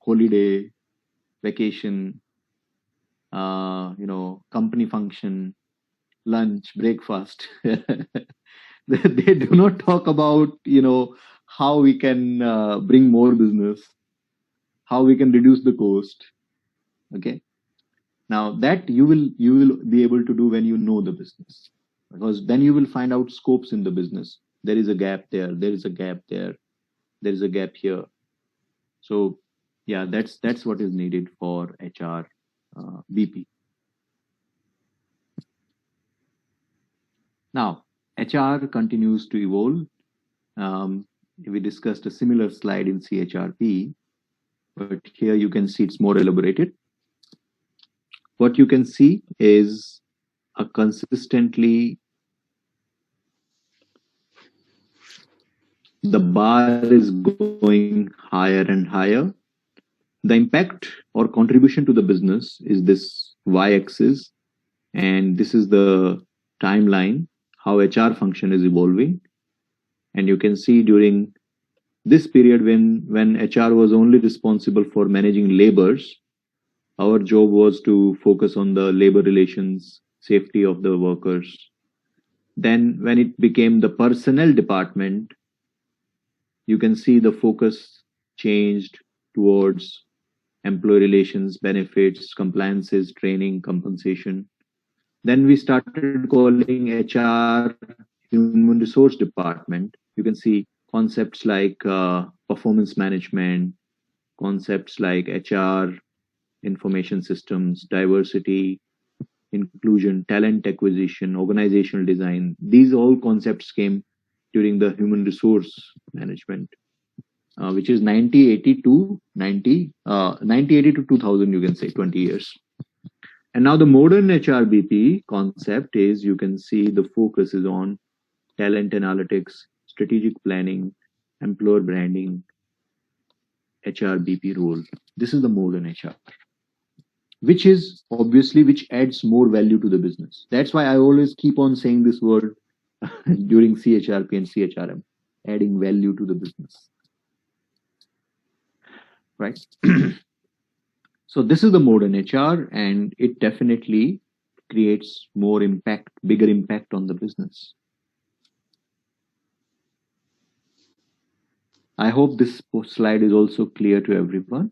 holiday, vacation, company function, lunch, breakfast. They do not talk about, how we can bring more business, how we can reduce the cost. Okay. Now that you will be able to do when you know the business, because then you will find out scopes in the business. There is a gap there. There is a gap there. There is a gap here. So yeah, that's what is needed for HR BP. Now, HR continues to evolve. We discussed a similar slide in CHRP, but here you can see it's more elaborated. What you can see is a consistently the bar is going higher and higher. The impact or contribution to the business is this y-axis, and this is the timeline, how HR function is evolving. And you can see during this period when HR was only responsible for managing labors, our job was to focus on the labor relations, safety of the workers. Then when it became the personnel department, you can see the focus changed towards employee relations, benefits, compliances, training, compensation. Then we started calling HR human resource department. You can see concepts like performance management, concepts like HR, information systems, diversity, inclusion, talent acquisition, organizational design. These all concepts came during the human resource management, which is 1980 to 2000, you can say 20 years. And now the modern HRBP concept is, you can see the focus is on talent analytics, strategic planning, employer branding, HRBP role. This is the modern HR, which is obviously which adds more value to the business. That's why I always keep on saying this word during CHRP and CHRM, adding value to the business. Right? So this is the modern HR, and it definitely creates more impact, bigger impact on the business. I hope this slide is also clear to everyone.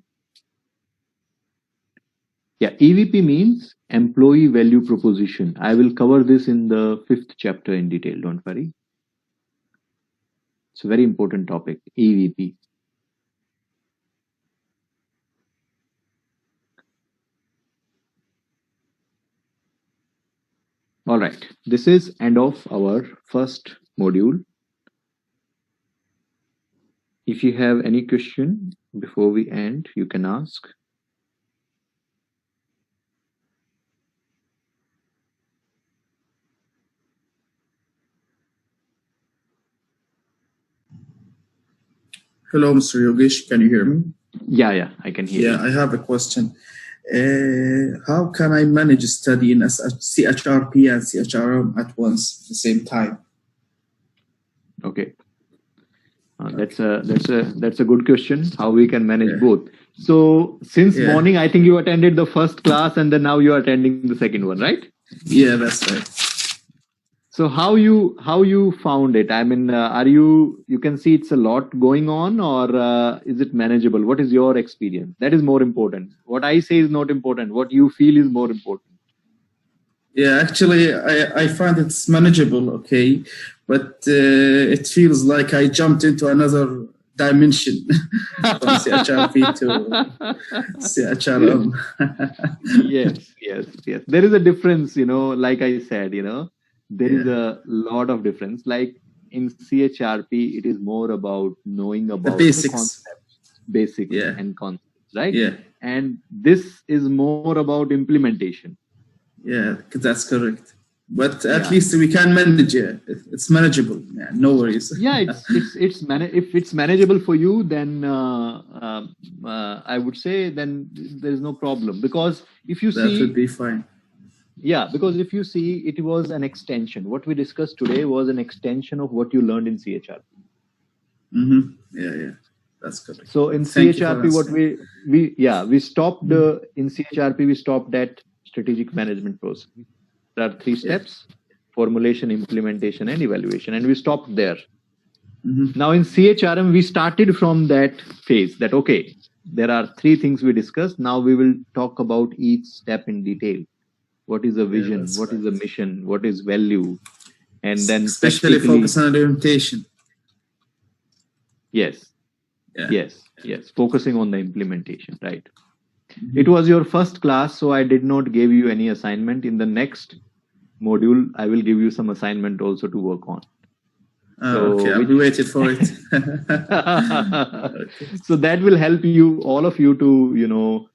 Yeah, EVP means employee value proposition. I will cover this in the 5th chapter in detail, don't worry. It's a very important topic, EVP. All right, this is end of our first module. If you have any question before we end, you can ask. Hello, Mr. Yogesh. Can you hear me? Yeah, I can hear you. Yeah, I have a question. How can I manage study in CHRP and CHRM at once at the same time? Okay. That's a good question. How we can manage both. So since morning, I think you attended the first class, and then now you are attending the second one, right? Yeah, that's right. So how you found it? I mean, you can see it's a lot going on, or is it manageable? What is your experience? That is more important. What I say is not important. What you feel is more important. Yeah, actually, I find it's manageable, okay, but it feels like I jumped into another dimension from CHRP to CHRM. Yes. There is a difference, like I said, there is a lot of difference. Like in CHRP, it is more about knowing about the basics, and concepts, right? Yeah. And this is more about implementation. Yeah, that's correct. But at least we can manage it. It's manageable. Yeah, no worries. Yeah, if it's manageable for you, then I would say then there is no problem, because if you see, that would be fine. Yeah, because if you see, it was an extension. What we discussed today was an extension of what you learned in CHRP. Mm-hmm. Yeah, that's correct. So in CHRP, what we stopped in CHRP, we stopped at strategic management process. There are 3 steps: formulation, implementation, and evaluation, and we stopped there. Mm-hmm. Now in CHRM, we started from that phase. That okay, there are 3 things we discussed. Now we will talk about each step in detail. What is the vision? What is the mission? What is value? And then especially focus on implementation. Yes. Focusing on the implementation, right? Mm-hmm. It was your first class, so I did not give you any assignment. In the next module, I will give you some assignment also to work on. Okay, I'll be waiting for it. Okay. So that will help you, all of you, to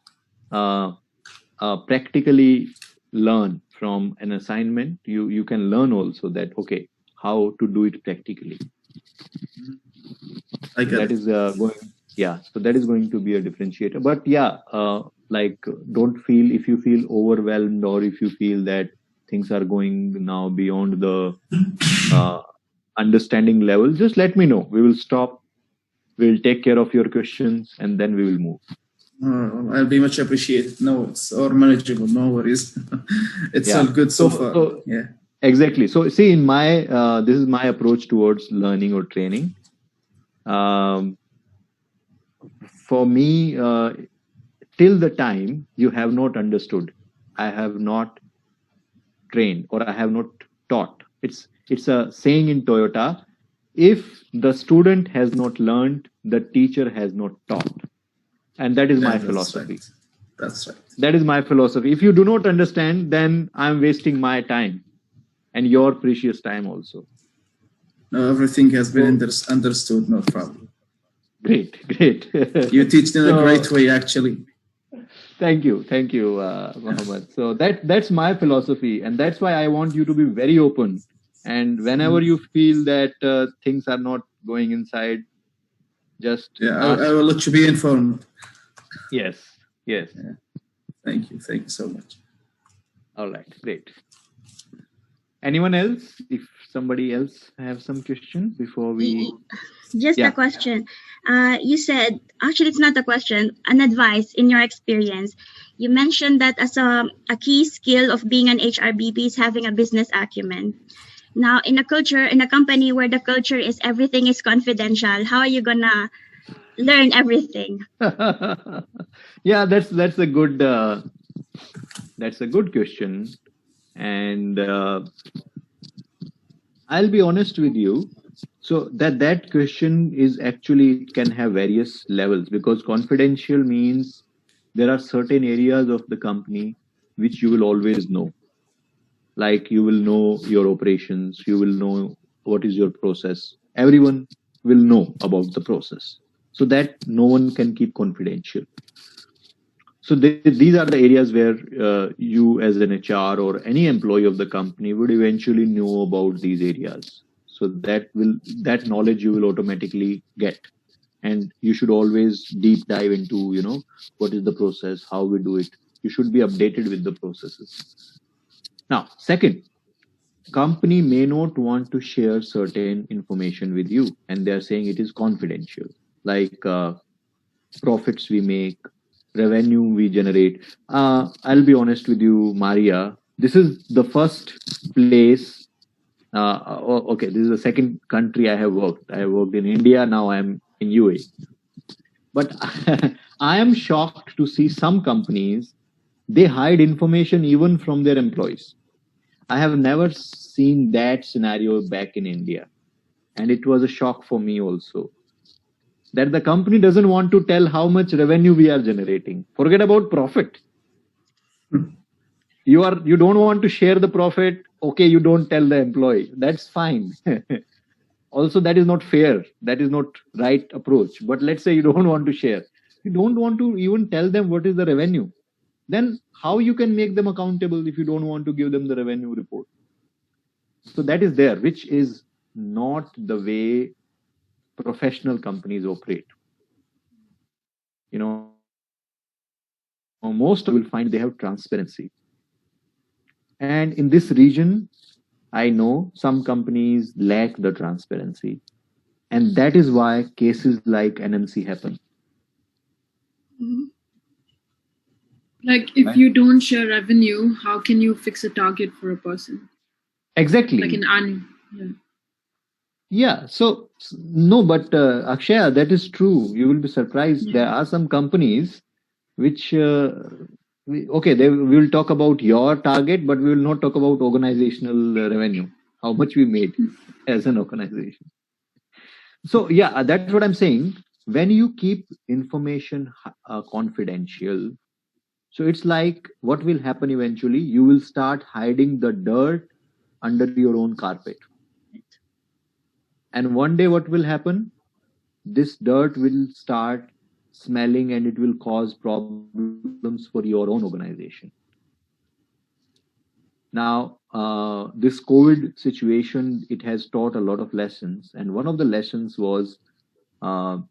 practically learn from an assignment. You can learn also that okay, how to do it practically. I get that it. is going, yeah, so that is going to be a differentiator. But yeah, like don't feel, if you feel overwhelmed or if you feel that things are going now beyond the understanding level, just let me know. We will stop, we'll take care of your questions, and then we will move. I'll be much appreciated. No, it's all manageable. No worries. It's Yeah. all good so far. So Yeah. exactly. So see, in my this is my approach towards learning or training. For me, till the time you have not understood, I have not trained or I have not taught. It's a saying in Toyota: if the student has not learned, the teacher has not taught. And that is Yeah, my that's philosophy. right. That's right. That is my philosophy. If you do not understand, then I'm wasting my time and your precious time also. No, everything has been understood. No problem. Great, great. You teach in a great way, actually. Thank you, Mohammed. So that's my philosophy, and that's why I want you to be very open. And whenever you feel that things are not going inside, just ask. I will let you be informed. Yes, yes. Yeah. Thank you so much. All right, great. Anyone else? If somebody else have some question before we... Just a question. You said, actually it's not a question, an advice in your experience. You mentioned that as a key skill of being an HRBP is having a business acumen. Now, in a company where the culture is everything is confidential, how are you gonna learn everything? Yeah, that's a good question. And I'll be honest with you. So that question is actually, it can have various levels, because confidential means there are certain areas of the company which you will always know. Like you will know your operations, you will know what is your process. Everyone will know about the process. So that no one can keep confidential. So these are the areas where you as an HR or any employee of the company would eventually know about these areas. So that knowledge you will automatically get, and you should always deep dive into what is the process, how we do it. You should be updated with the processes. Now, second, company may not want to share certain information with you, and they are saying it is confidential, like profits we make, revenue we generate. I'll be honest with you, Maria. This is the first place. Okay, this is the second country I have worked. I have worked in India. Now I'm in UAE. But I am shocked to see some companies, they hide information even from their employees. I have never seen that scenario back in India. And it was a shock for me also, that the company doesn't want to tell how much revenue we are generating. Forget about profit. You don't want to share the profit. Okay, you don't tell the employee. That's fine. Also, that is not fair. That is not right approach. But let's say you don't want to share. You don't want to even tell them what is the revenue. Then how you can make them accountable if you don't want to give them the revenue report? So that is there, which is not the way professional companies operate. Most will find they have transparency. And in this region, I know some companies lack the transparency. And that is why cases like NMC happen. Like if you don't share revenue, how can you fix a target for a person? Exactly. Like in annual. Yeah. So no, but Akshaya, that is true. You will be surprised. Yeah. There are some companies which, we will talk about your target, but we will not talk about organizational revenue, how much we made as an organization. So yeah, that's what I'm saying. When you keep information confidential, so it's like what will happen eventually? You will start hiding the dirt under your own carpet. And one day what will happen? This dirt will start smelling and it will cause problems for your own organization. Now, this COVID situation, it has taught a lot of lessons. And one of the lessons was I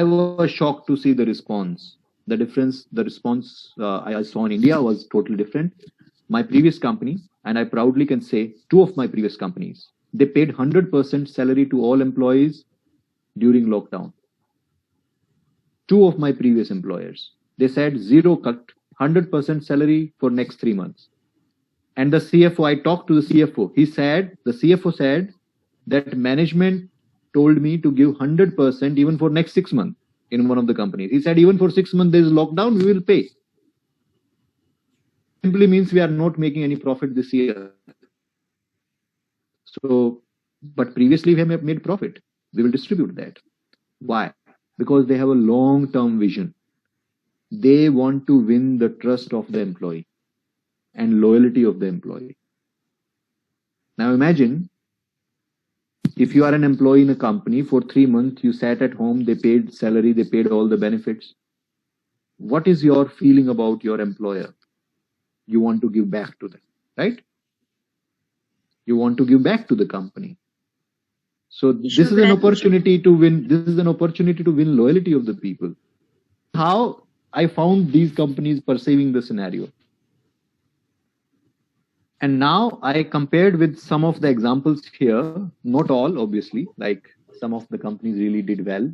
was shocked to see the response. The response I saw in India was totally different. My previous company, and I proudly can say two of my previous companies, they paid 100% salary to all employees during lockdown. Two of my previous employers, they said zero cut, 100% salary for next 3 months. And the CFO, I talked to the CFO. The CFO said that management told me to give 100% even for next 6 months in one of the companies. He said, even for 6 months, there is lockdown, we will pay. Simply means we are not making any profit this year. So, but previously we have made profit. We will distribute that. Why? Because they have a long-term vision. They want to win the trust of the employee and loyalty of the employee. Now imagine if you are an employee in a company for 3 months, you sat at home, they paid salary, they paid all the benefits. What is your feeling about your employer? You want to give back to them, right? You want to give back to the company. So this is an opportunity to win. This is an opportunity to win loyalty of the people. How I found these companies perceiving the scenario. And now I compared with some of the examples here, not all, obviously, like some of the companies really did well.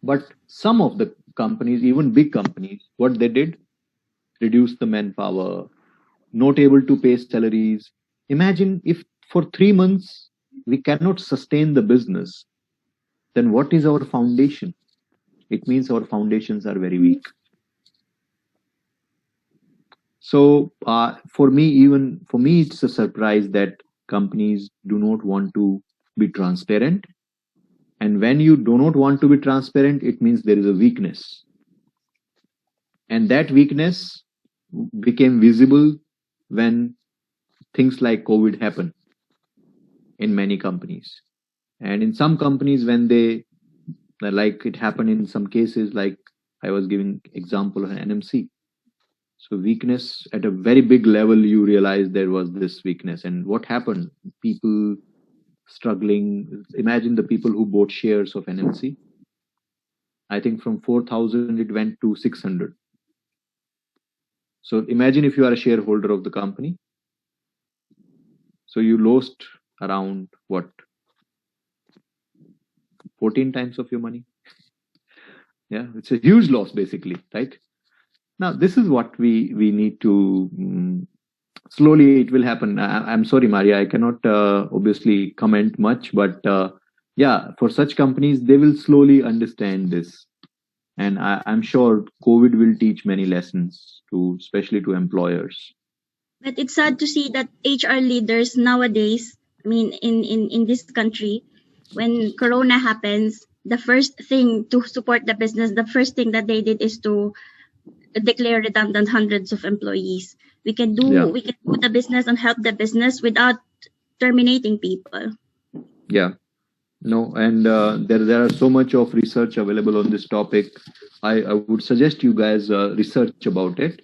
But some of the companies, even big companies, what they did, reduce the manpower, not able to pay salaries. Imagine if for 3 months we cannot sustain the business, then what is our foundation? It means our foundations are very weak. So for me, it's a surprise that companies do not want to be transparent. And when you do not want to be transparent, it means there is a weakness. And that weakness became visible when things like COVID happened in many companies. And in some companies, when they, like it happened in some cases, like I was giving example of an NMC. So weakness at a very big level, you realize there was this weakness. And what happened? People struggling. Imagine the people who bought shares of NMC. I think from 4,000, it went to 600. So imagine if you are a shareholder of the company. So you lost around what? 14 times of your money. Yeah, it's a huge loss basically, right? Now, this is what we need to, slowly it will happen. I'm sorry, Maria, I cannot obviously comment much, but yeah, for such companies, they will slowly understand this. And I'm sure COVID will teach many lessons to, especially to employers. But it's sad to see that HR leaders nowadays, I mean, in this country, when Corona happens, the first thing to support the business, the first thing that they did is to declare redundant hundreds of employees. We can do the business and help the business without terminating people. Yeah. No, and there are so much of research available on this topic. I would suggest you guys research about it.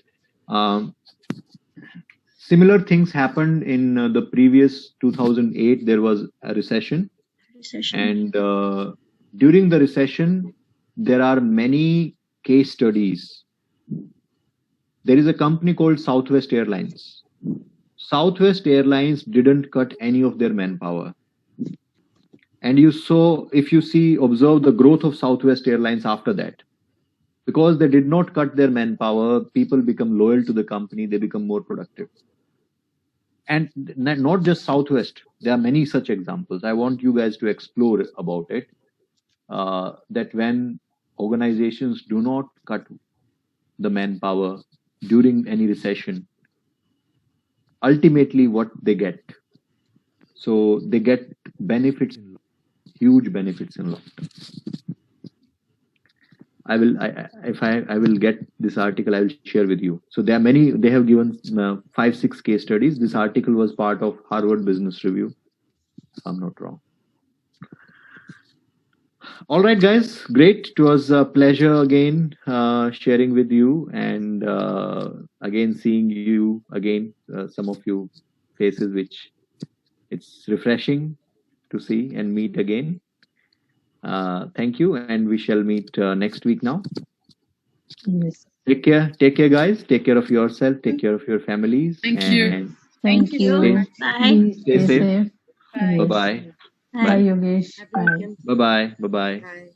Similar things happened in the previous 2008. There was a recession. And during the recession, there are many case studies. There is a company called Southwest Airlines. Southwest Airlines didn't cut any of their manpower. And if you observe the growth of Southwest Airlines after that, because they did not cut their manpower, people become loyal to the company, they become more productive. And not just Southwest, there are many such examples. I want you guys to explore about it, that when organizations do not cut the manpower during any recession, ultimately what they get. So they get benefits, huge benefits in long term. I will get this article, I will share with you. So there are many, they have given 5-6 case studies. This article was part of Harvard Business Review, if I'm not wrong. All right, guys, great. It was a pleasure again sharing with you, and again seeing you again, some of you faces which It's refreshing to see and meet again. Thank you, and we shall meet next week now. Yes. Take care, guys. Take care of yourself. Take care of your families. Thank you. Thank you. Bye. Stay safe. Yes. Bye-bye. Bye, Yogesh. Bye. Bye-bye. Bye-bye.